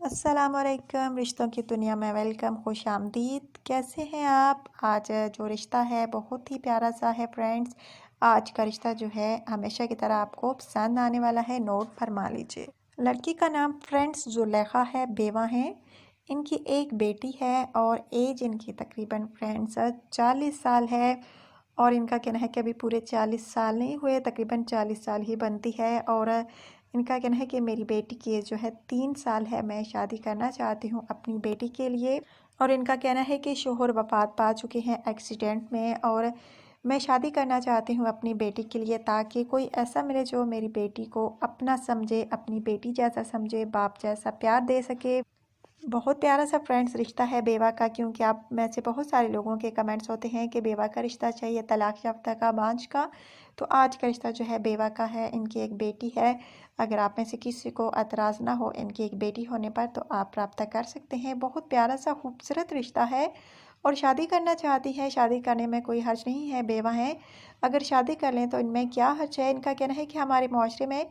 अस्सलामुअलैकुम, रिश्तों की दुनिया में वेलकम, खुश आमदीद। कैसे हैं आप? आज जो रिश्ता है बहुत ही प्यारा सा है फ्रेंड्स। आज का रिश्ता जो है हमेशा की तरह आपको पसंद आने वाला है, नोट फरमा लीजिए। लड़की का नाम फ्रेंड्स जुलेखा है, बेवा हैं। इनकी एक बेटी है और एज इनकी तकरीबन फ्रेंड्स 40 साल है। और इनका कहना है कि अभी पूरे 40 साल नहीं हुए, तकरीबन 40 साल ही बनती है। और इनका कहना है कि मेरी बेटी की एज जो है 3 साल है, मैं शादी करना चाहती हूँ अपनी बेटी के लिए। और इनका कहना है कि शोहर वफ़ात पा चुके हैं एक्सीडेंट में, और मैं शादी करना चाहती हूँ अपनी बेटी के लिए ताकि कोई ऐसा मिले जो मेरी बेटी को अपना समझे, अपनी बेटी जैसा समझे, बाप जैसा प्यार दे सके। बहुत प्यारा सा फ्रेंड्स रिश्ता है बेवा का, क्योंकि आप में से बहुत सारे लोगों के कमेंट्स होते हैं कि बेवा का रिश्ता चाहिए, तलाक याफ्ता का, बांझ का। तो आज का रिश्ता जो है बेवा का है। इनकी एक बेटी है। अगर आप में से किसी को एतराज़ ना हो इनकी एक बेटी होने पर तो आप रब्ता कर सकते हैं। बहुत प्यारा सा खूबसूरत रिश्ता है और शादी करना चाहती है। शादी करने में कोई हर्ज नहीं है, बेवा हैं। अगर शादी कर लें तो इनमें क्या हर्ज है? इनका कहना है कि हमारे माशरे में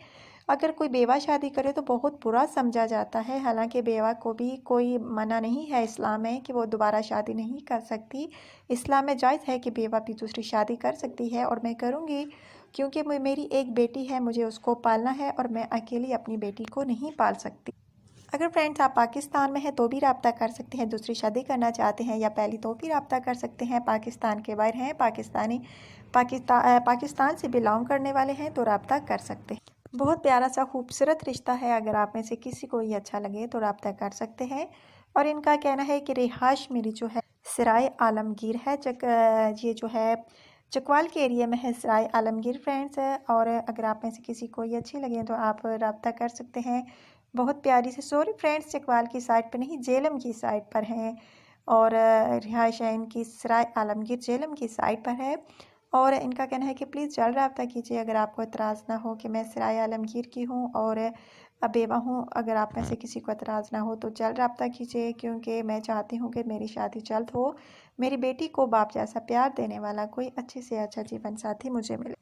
अगर कोई बेवा शादी करे तो बहुत बुरा समझा जाता है। हालांकि बेवा को भी कोई मना नहीं है इस्लाम में कि वो दोबारा शादी नहीं कर सकती। इस्लाम में जायज़ है कि बेवा भी दूसरी शादी कर सकती है, और मैं करूँगी क्योंकि मेरी एक बेटी है, मुझे उसको पालना है और मैं अकेली अपनी बेटी को नहीं पाल सकती। अगर फ्रेंड्स आप पाकिस्तान में हैं तो भी रब्ता कर सकते हैं, दूसरी शादी करना चाहते हैं या पहली तो भी रब्ता कर सकते हैं। पाकिस्तान के बाहर हैं, पाकिस्तान से बिलोंग करने वाले हैं तो रब्ता कर सकते हैं। बहुत प्यारा सा खूबसूरत रिश्ता है। अगर आप में से किसी को ये अच्छा लगे तो रब्ता कर सकते हैं। और इनका कहना है कि रिहाइश मेरी जो है सराय आलमगीर है। ये जो है चकवाल के एरिया में है सराय आलमगीर फ्रेंड्स है। और अगर आप में से किसी को ये अच्छी लगे तो आप रब्ता कर सकते हैं। बहुत प्यारी से, सॉरी फ्रेंड्स, चकवाल की साइड पर नहीं, जेलम की साइड पर हैं। और रिहाइश है इनकी सराय आलमगीर जेलम की साइड पर है। और इनका कहना है कि प्लीज़ जल्द रब्ता कीजिए अगर आपको एतराज़ ना हो कि मैं सराय आलमगीर की हूँ और बेवा हूँ। अगर आप में से किसी को एतराज़ ना हो तो जल्द रब्ता कीजिए, क्योंकि मैं चाहती हूँ कि मेरी शादी जल्द हो, मेरी बेटी को बाप जैसा प्यार देने वाला कोई अच्छे से अच्छा जीवन साथी मुझे मिले।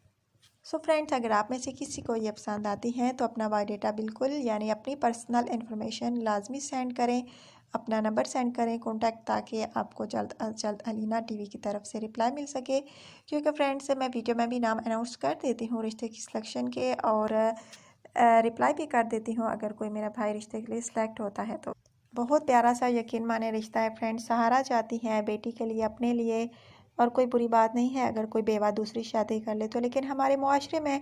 सो फ्रेंड्स, अगर आप में से किसी को ये पसंद आती हैं तो अपना बायोडाटा बिल्कुल, यानी अपनी पर्सनल इन्फॉर्मेशन लाजमी सेंड करें, अपना नंबर सेंड करें कॉन्टैक्ट, ताकि आपको जल्द अज जल्द अलीना टीवी की तरफ से रिप्लाई मिल सके। क्योंकि फ्रेंड्स मैं वीडियो में भी नाम अनाउंस कर देती हूँ रिश्ते की सिलेक्शन के, और रिप्लाई भी कर देती हूँ अगर कोई मेरा भाई रिश्ते के लिए सिलेक्ट होता है तो। बहुत प्यारा सा यकीन माने रिश्ता है फ्रेंड्स। सहारा चाहती हैं बेटी के लिए, अपने लिए, और कोई बुरी बात नहीं है अगर कोई बेवा दूसरी शादी कर ले तो। लेकिन हमारे मुआशरे में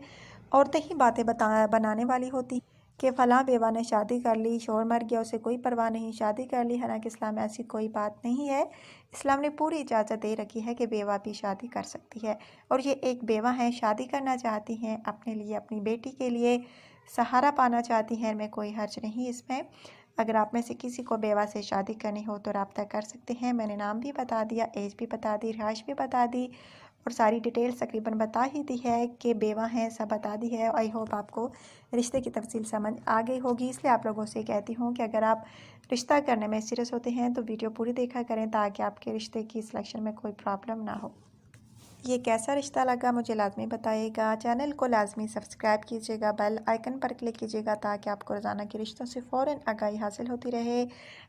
औरतें ही बातें बनाने वाली होती कि फ़लाँ बेवा ने शादी कर ली, शोहर मर गया, उसे कोई परवाह नहीं, शादी कर ली। हालांकि इस्लाम में ऐसी कोई बात नहीं है। इस्लाम ने पूरी इजाज़त दे रखी है कि बेवा भी शादी कर सकती है। और ये एक बेवा हैं, शादी करना चाहती हैं अपने लिए, अपनी बेटी के लिए सहारा पाना चाहती हैं, मैं कोई हर्ज नहीं इसमें। अगर आप में से किसी को बेवा से शादी करनी हो तो रब्ता कर सकते हैं। मैंने नाम भी बता दिया, एज भी बता दी, रिहाइश भी बता दी, और सारी डिटेल्स तकरीबन बता ही दी है कि बेवा हैं, सब बता दी है। आई होप आपको रिश्ते की तफसील समझ आ गई होगी। इसलिए आप लोगों से कहती हूँ कि अगर आप रिश्ता करने में सीरियस होते हैं तो वीडियो पूरी देखा करें, ताकि आपके रिश्ते की सिलेक्शन में कोई प्रॉब्लम ना हो। ये कैसा रिश्ता लगा मुझे लाजमी बताइएगा। चैनल को लाजमी सब्सक्राइब कीजिएगा, बेल आइकन पर क्लिक कीजिएगा, ताकि आपको रोज़ाना के रिश्तों से फ़ौरन आगाही हासिल होती रहे।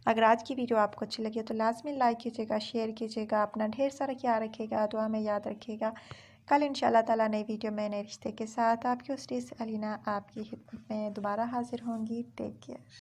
अगर आज की वीडियो आपको अच्छी लगी तो लाजमी लाइक कीजिएगा, शेयर कीजिएगा। अपना ढेर सारा ख्याल रखिएगा, दुआ में याद रखिएगा। कल इंशाल्लाह ताला नई वीडियो में नए रिश्ते के साथ आपकी होस्टेस अलीना आपकी खिदमत में दोबारा हाजिर होंगी। Take care.